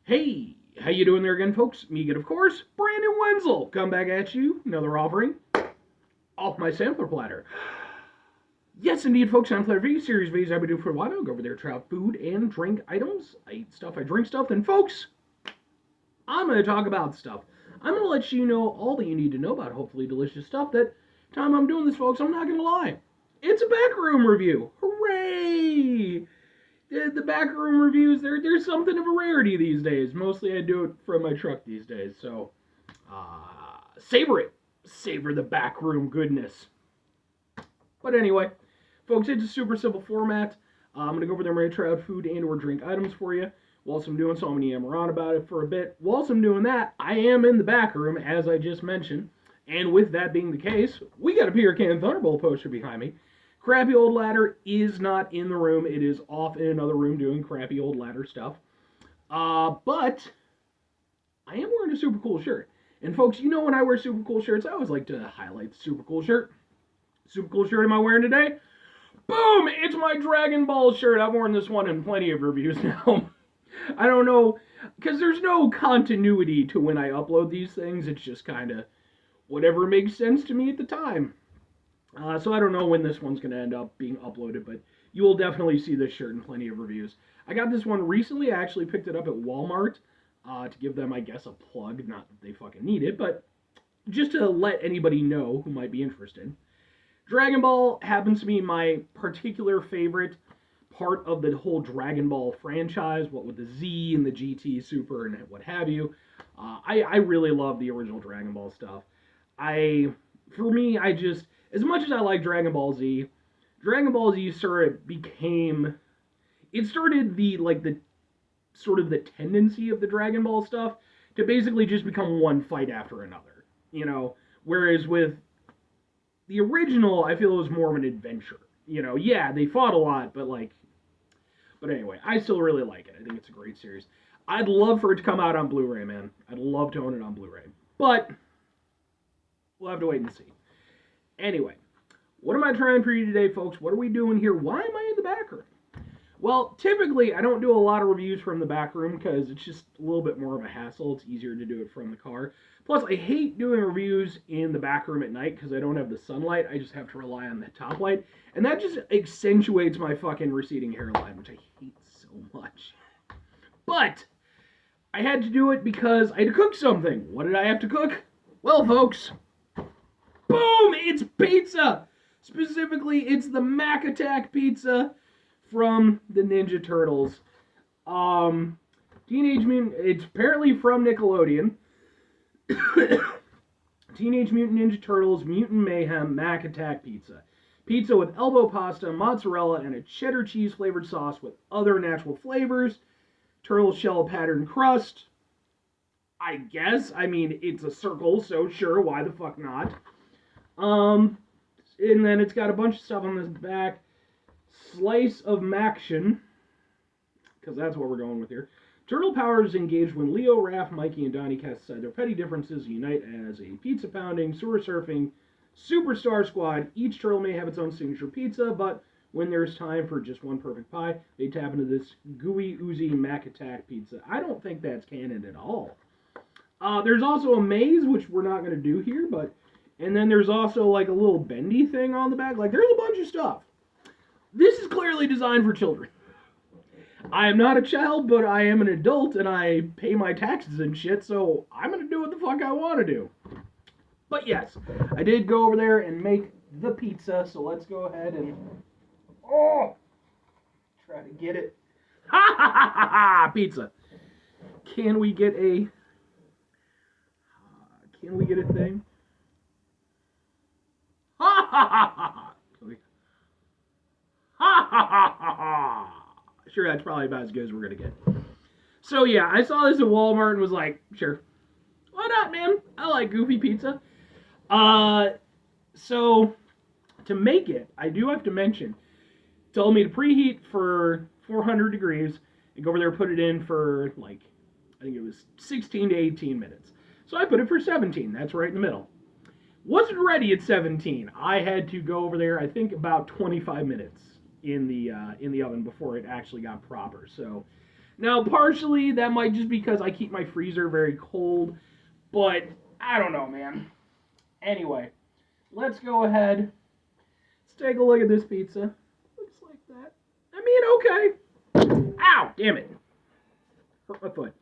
Hey, how you doing there again, folks? Me again, of course, Brandon Wenzel. Come back at you, another offering off my sampler platter. Yes, indeed, folks, I'm Platter V, Series V's I've been doing for a while. I'll go over there, try out food and drink items. I eat stuff, I drink stuff, and folks, I'm going to talk about stuff. I'm going to let you know all that you need to know about hopefully delicious stuff. That time I'm doing this, folks, I'm not going to lie. It's a backroom review. Hooray! The backroom reviews, there's something of a rarity these days. Mostly I do it from my truck these days. So, savor it. Savor the backroom goodness. But anyway, folks, it's a super simple format. I'm going to go over there and try out food and or drink items for you. Whilst I'm doing so, I'm going to yammer on about it for a bit. Whilst I'm doing that, I am in the back room, as I just mentioned. And with that being the case, we got a Peter Can Thunderbolt poster behind me. Crappy old ladder is not in the room. It is off in another room doing crappy old ladder stuff. But I am wearing a super cool shirt. And folks, you know when I wear super cool shirts, I always like to highlight the super cool shirt. Super cool shirt am I wearing today? Boom! It's my Dragon Ball shirt. I've worn this one in plenty of reviews now. I don't know, because there's no continuity to when I upload these things. It's just kind of whatever makes sense to me at the time. So I don't know when this one's going to end up being uploaded, but you will definitely see this shirt in plenty of reviews. I got this one recently. I actually picked it up at Walmart to give them, I guess, a plug. Not that they fucking need it, but just to let anybody know who might be interested. Dragon Ball happens to be my particular favorite part of the whole Dragon Ball franchise, what with the Z and the GT Super and what have you. I really love the original Dragon Ball stuff. For me, as much as I like Dragon Ball Z sort of it started the sort of the tendency of the Dragon Ball stuff to basically just become one fight after another, whereas with the original, I feel it was more of an adventure, yeah, they fought a lot, but anyway, I still really like it. I think it's a great series. I'd love for it to come out on Blu-ray, man. I'd love to own it on Blu-ray, but we'll have to wait and see. Anyway, what am I trying for you today, folks? What are we doing here? Why am I in the back room? Well, typically, I don't do a lot of reviews from the back room because it's just a little bit more of a hassle. It's easier to do it from the car. Plus, I hate doing reviews in the back room at night because I don't have the sunlight. I just have to rely on the top light. And that just accentuates my fucking receding hairline, which I hate so much. But I had to do it because I had to cook something. What did I have to cook? Well, folks, boom! It's pizza! Specifically, it's the Mac Attack pizza from the Ninja Turtles. Teenage Mutant, it's apparently from Nickelodeon. Teenage Mutant Ninja Turtles Mutant Mayhem Mac Attack Pizza. Pizza with elbow pasta, mozzarella, and a cheddar cheese flavored sauce with other natural flavors. Turtle shell patterned crust. I guess. I mean, it's a circle, so sure, why the fuck not? And then it's got a bunch of stuff on the back. Slice of Maction, because that's what we're going with here. Turtle powers engage when Leo, Raph, Mikey, and Donnie cast aside their petty differences and unite as a pizza pounding, sewer surfing, superstar squad. Each turtle may have its own signature pizza, but when there's time for just one perfect pie, they tap into this gooey, oozy Mac Attack pizza. I don't think that's canon at all. There's also a maze, which we're not going to do here, and then there's also like a little bendy thing on the back. Like, there's a bunch of stuff. This is clearly designed for children. I am not a child, but I am an adult, and I pay my taxes and shit, so I'm going to do what the fuck I want to do. But yes, I did go over there and make the pizza, so let's go ahead and try to get it. Ha ha ha ha ha! Pizza. Can we get a thing? Ha ha ha ha ha! Ha ha ha ha ha! Sure, that's probably about as good as we're gonna get. So yeah, I saw this at Walmart and was like, sure, why not, man? I like goofy pizza. So to make it, I do have to mention, told me to preheat for 400 degrees and go over there and put it in for I think it was 16 to 18 minutes. So I put it for 17. That's right in the middle. Wasn't ready at 17. I had to go over there, I think, about 25 minutes in the oven before it actually got proper. So Now, partially, that might just because I keep my freezer very cold, but I don't know, man. Anyway, let's go ahead. Let's take a look at this pizza. Looks like that. I mean, okay. Ow, damn it. Hurt my foot.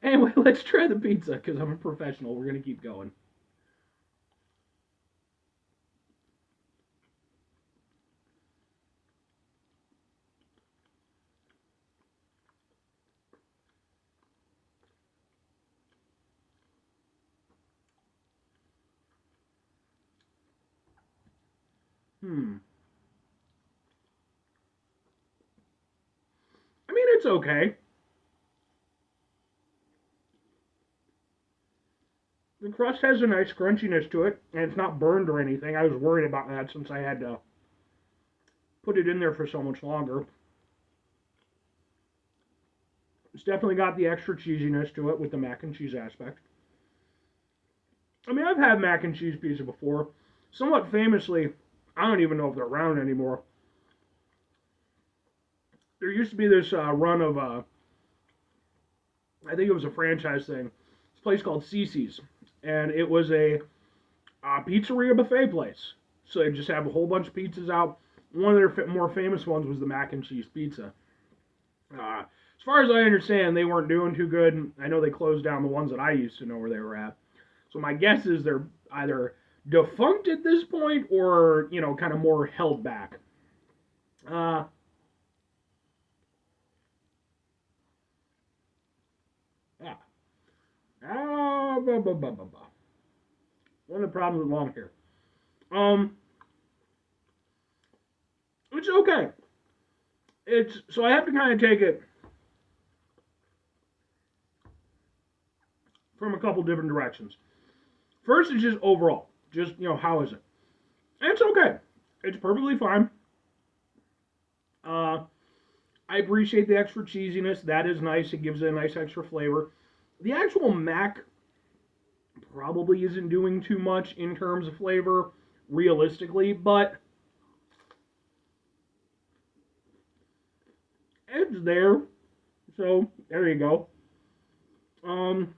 Anyway, let's try the pizza because I'm a professional. We're going to keep going. Hmm. I mean, it's okay. The crust has a nice crunchiness to it, and it's not burned or anything. I was worried about that since I had to put it in there for so much longer. It's definitely got the extra cheesiness to it with the mac and cheese aspect. I mean, I've had mac and cheese pizza before. Somewhat famously, I don't even know if they're around anymore. There used to be this run of, I think it was a franchise thing. This place called Cece's, and it was a pizzeria buffet place. So they just have a whole bunch of pizzas out. One of their more famous ones was the mac and cheese pizza. As far as I understand, they weren't doing too good. I know they closed down the ones that I used to know where they were at. So my guess is they're either defunct at this point or, kind of more held back. Uh, yeah. Blah, blah, blah, blah, blah. One of the problems with long hair. Um, it's okay. It's so I have to kind of take it from a couple different directions. First is just overall, just how is it? And it's okay. It's perfectly fine. Uh, I appreciate the extra cheesiness. That is nice. It gives it a nice extra flavor. The actual mac probably isn't doing too much in terms of flavor, realistically, but it's there. So there you go. Um,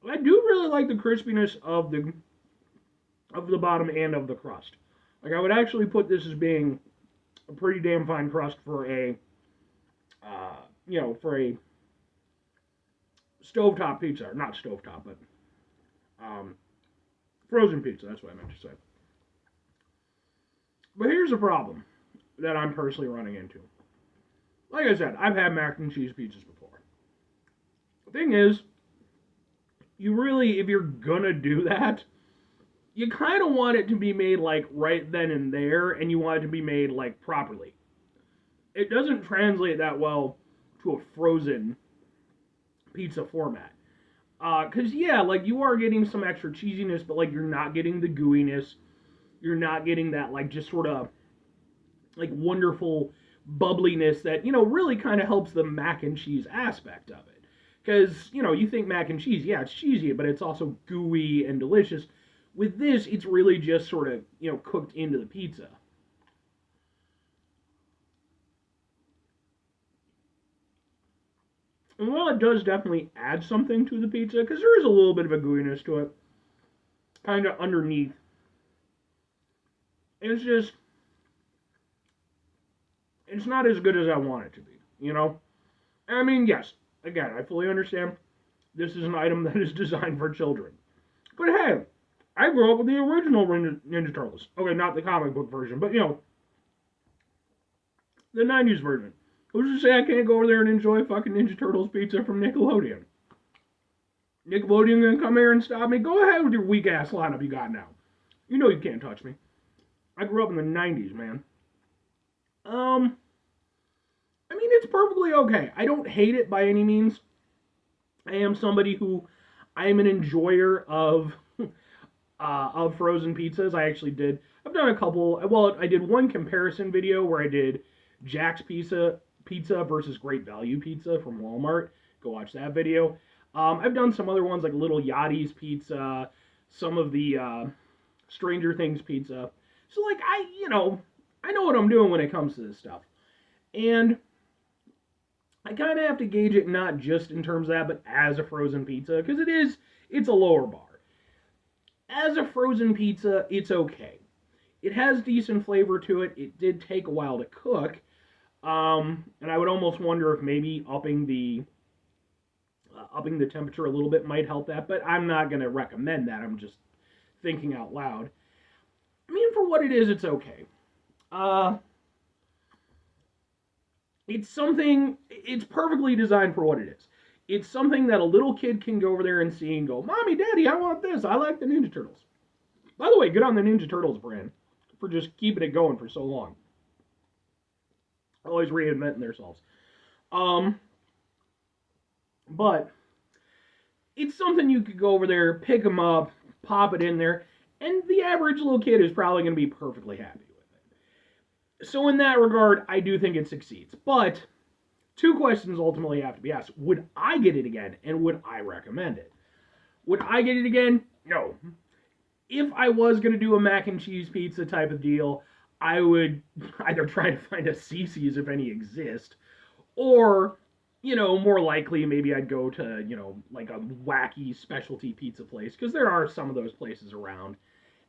I do really like the crispiness of the bottom and of the crust. Like I would actually put this as being a pretty damn fine crust for for a stovetop pizza, or not stovetop, but um, frozen pizza. That's what I meant to say. But here's a problem that I'm personally running into. Like I said, I've had mac and cheese pizzas before. The thing is, you really, if you're gonna do that, you kind of want it to be made like right then and there, and you want it to be made like properly. It doesn't translate that well to a frozen pizza format. Cause yeah, like you are getting some extra cheesiness, but like you're not getting the gooiness. You're not getting that like just sort of like wonderful bubbliness that really kind of helps the mac and cheese aspect of it. Because you think mac and cheese, yeah, it's cheesy, but it's also gooey and delicious. With this, it's really just sort of cooked into the pizza. And while it does definitely add something to the pizza, because there is a little bit of a gooiness to it, kind of underneath, it's just, it's not as good as I want it to be. I mean, yes, again, I fully understand this is an item that is designed for children. But hey, I grew up with the original Ninja Turtles. Okay, not the comic book version, but the 90s version. Who's to say I can't go over there and enjoy fucking Ninja Turtles pizza from Nickelodeon? Nickelodeon gonna come here and stop me? Go ahead with your weak ass lineup you got now. You know you can't touch me. I grew up in the 90s, man. I mean, it's perfectly okay. I don't hate it by any means. I am somebody who, I am an enjoyer of frozen pizzas. I actually did. I've done a couple. Well, I did one comparison video where I did Jack's Pizza versus Great Value Pizza from Walmart. Go watch that video. I've done some other ones like Little Yachty's Pizza, some of the Stranger Things pizza. So like I know what I'm doing when it comes to this stuff. And I kind of have to gauge it not just in terms of that, but as a frozen pizza, because it's a lower bar. As a frozen pizza, it's okay. It has decent flavor to it. It did take a while to cook, and I would almost wonder if maybe upping the temperature a little bit might help that. But I'm not going to recommend that. I'm just thinking out loud. I mean, for what it is, it's okay. Uh, it's something. It's perfectly designed for what it is. It's something that a little kid can go over there and see and go, "Mommy, Daddy, I want this. I like the Ninja Turtles." By the way, good on the Ninja Turtles brand for just keeping it going for so long. Always reinventing themselves. Um, but it's something you could go over there, pick them up, pop it in there, and the average little kid is probably going to be perfectly happy with it. So in that regard, I do think it succeeds. But two questions ultimately have to be asked. Would I get it again, and would I recommend it? Would I get it again? No. If I was going to do a mac and cheese pizza type of deal, I would either try to find a CC's if any exist, or more likely maybe I'd go to, like a wacky specialty pizza place, because there are some of those places around,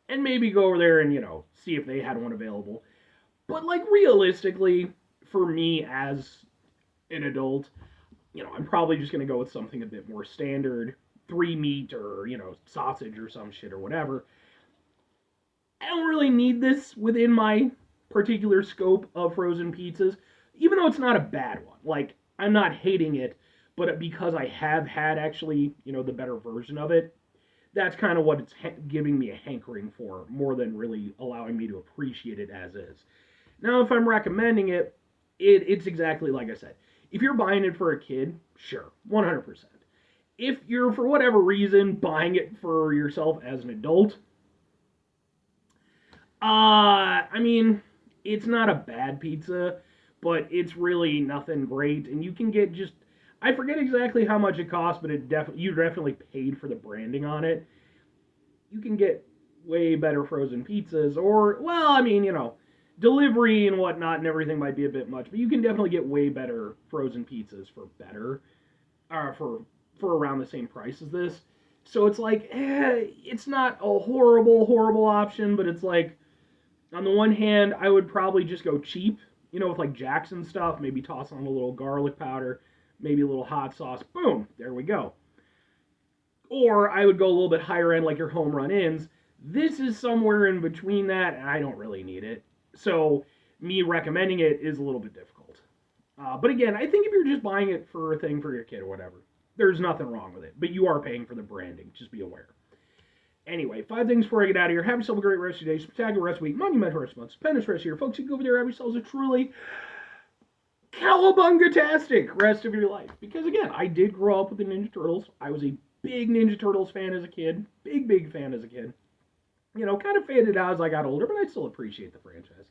and maybe go over there and, see if they had one available. But, like, realistically, for me as an adult, I'm probably just going to go with something a bit more standard, three meat or, sausage or some shit or whatever. I don't really need this within my particular scope of frozen pizzas, even though it's not a bad one. Like, I'm not hating it, but because I have had actually, the better version of it, that's kind of what it's giving me a hankering for, more than really allowing me to appreciate it as is. Now, if I'm recommending it, it's exactly like I said. If you're buying it for a kid, sure, 100%. If you're, for whatever reason, buying it for yourself as an adult, I mean, it's not a bad pizza, but it's really nothing great, and you can get just. I forget exactly how much it costs, but you definitely paid for the branding on it. You can get way better frozen pizzas, or well, I mean, delivery and whatnot and everything might be a bit much, but you can definitely get way better frozen pizzas for better, for around the same price as this. So it's like, it's not a horrible option, but it's like on the one hand, I would probably just go cheap, with like Jackson stuff, maybe toss on a little garlic powder, maybe a little hot sauce. Boom, there we go. Or I would go a little bit higher end, like your home run ins. This is somewhere in between that, and I don't really need it. So me recommending it is a little bit difficult. But again, I think if you're just buying it for a thing for your kid or whatever, there's nothing wrong with it. But you are paying for the branding. Just be aware. Anyway, 5 things before I get out of here. Have yourself a great rest of your day. Spectacular rest of the week. Monumental rest of the month. Stupendous rest of your folks. You go over there, have yourselves a truly cowabunga-tastic rest of your life. Because again, I did grow up with the Ninja Turtles. I was a big Ninja Turtles fan as a kid. Big fan as a kid. Kind of faded out as I got older, but I still appreciate the franchise.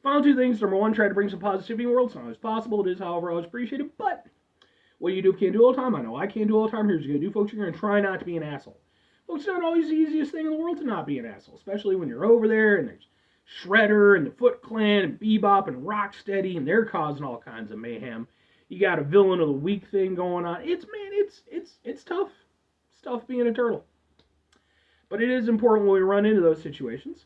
Final 2 things. Number 1, try to bring some positivity in the world. It's not always possible. It is, however, always appreciated. But what do you do if you can't do all the time? I know I can't do all the time. Here's what you're going to do, folks. You're going to try not to be an asshole. Well, it's not always the easiest thing in the world to not be an asshole, especially when you're over there and there's Shredder and the Foot Clan and Bebop and Rocksteady and they're causing all kinds of mayhem. You got a villain of the week thing going on. It's tough. It's tough being a turtle. But it is important when we run into those situations.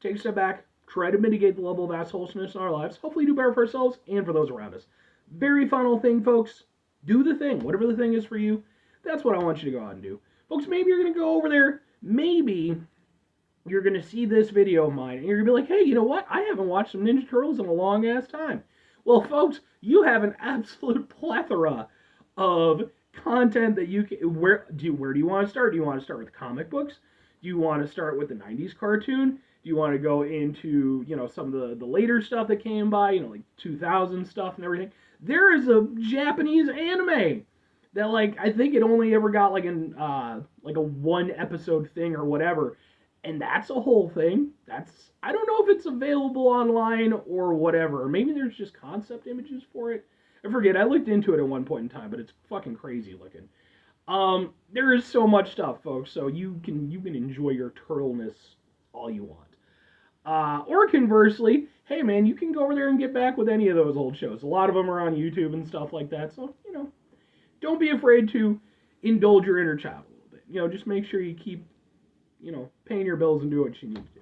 Take a step back, try to mitigate the level of assholeness in our lives. Hopefully do better for ourselves and for those around us. Very final thing, folks. Do the thing. Whatever the thing is for you, that's what I want you to go out and do. Folks, maybe you're going to go over there. Maybe you're going to see this video of mine, and you're going to be like, hey, you know what? I haven't watched some Ninja Turtles in a long-ass time. Well, folks, you have an absolute plethora of content that you can... Where do you want to start? Do you want to start with comic books? Do you want to start with the 90s cartoon? Do you want to go into, some of the later stuff that came by, like 2000 stuff and everything? There is a Japanese anime that, like, I think it only ever got like a 1 episode thing or whatever, and that's a whole thing. I don't know if it's available online or whatever. Maybe there's just concept images for it. I forget. I looked into it at one point in time, but it's fucking crazy looking. There is so much stuff, folks. So you can enjoy your turtleness all you want. Or conversely, hey man, you can go over there and get back with any of those old shows. A lot of them are on YouTube and stuff like that. So, don't be afraid to indulge your inner child a little bit. Just make sure you keep, paying your bills and do what you need to do.